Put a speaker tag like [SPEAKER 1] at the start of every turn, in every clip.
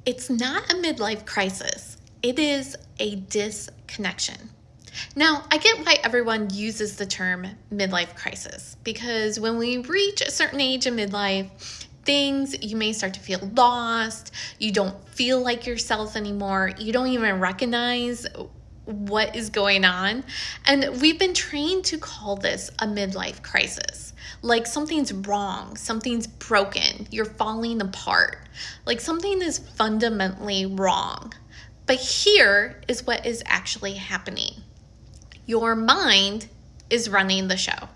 [SPEAKER 1] It's not a midlife crisis. It is a disconnection. Now, I get why everyone uses the term midlife crisis, because when we reach a certain age in midlife, you may start to feel lost. You don't feel like yourself anymore. You don't even recognize what is going on. And we've been trained to call this a midlife crisis. Like something's wrong, something's broken, you're falling apart. Like something is fundamentally wrong. But here is what is actually happening. Your mind is running the show.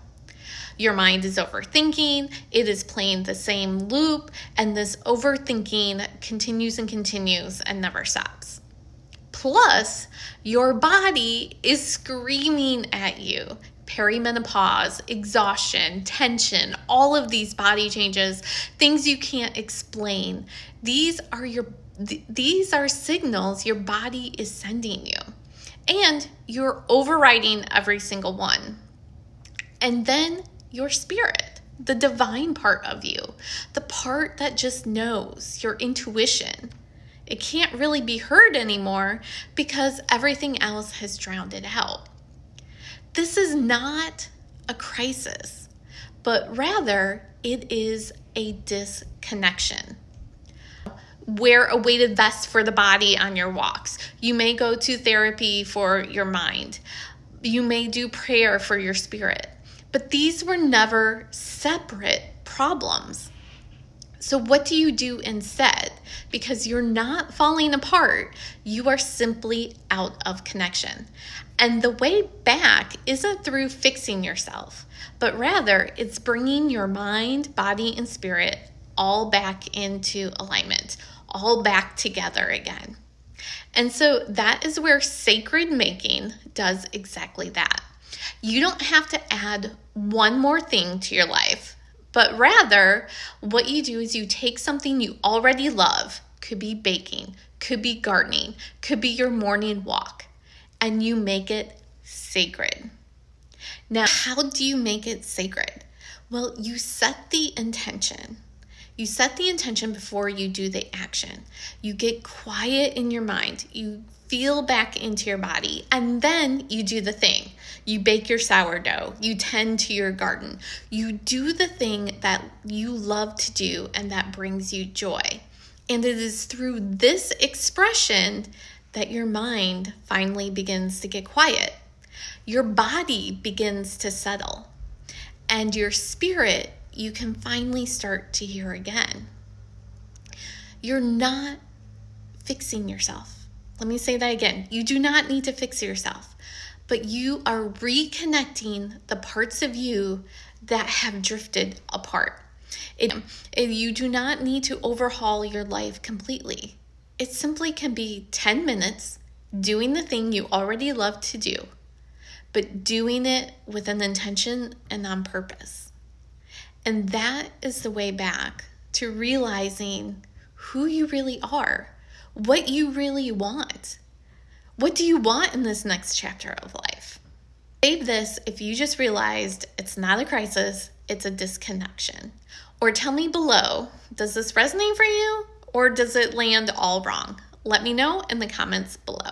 [SPEAKER 1] Your mind is overthinking, it is playing the same loop, and this overthinking continues and continues and never stops. Plus, your body is screaming at you. Perimenopause, exhaustion, tension, all of these body changes, things you can't explain. These are signals your body is sending you. And you're overriding every single one. And then your spirit, the divine part of you, the part that just knows, your intuition. It can't really be heard anymore because everything else has drowned it out. This is not a crisis, but rather it is a disconnection. Wear a weighted vest for the body on your walks. You may go to therapy for your mind. You may do prayer for your spirit. But these were never separate problems. So what do you do instead? Because you're not falling apart, you are simply out of connection. And the way back isn't through fixing yourself, but rather it's bringing your mind, body, and spirit all back into alignment, all back together again. And so that is where sacred making does exactly that. You don't have to add one more thing to your life, but rather what you do is you take something you already love, could be baking, could be gardening, could be your morning walk, and you make it sacred. Now, how do you make it sacred? Well, you set the intention. You set the intention before you do the action. You get quiet in your mind. You feel back into your body, and then you do the thing. You bake your sourdough. You tend to your garden. You do the thing that you love to do and that brings you joy. And it is through this expression that your mind finally begins to get quiet. Your body begins to settle. And your spirit, you can finally start to hear again. You're not fixing yourself. Let me say that again. You do not need to fix yourself, but you are reconnecting the parts of you that have drifted apart. You do not need to overhaul your life completely. It simply can be 10 minutes doing the thing you already love to do, but doing it with an intention and on purpose. And that is the way back to realizing who you really are, what you really want. What do you want in this next chapter of life? Save this if you just realized it's not a crisis, it's a disconnection. Or tell me below, does this resonate for you or does it land all wrong? Let me know in the comments below.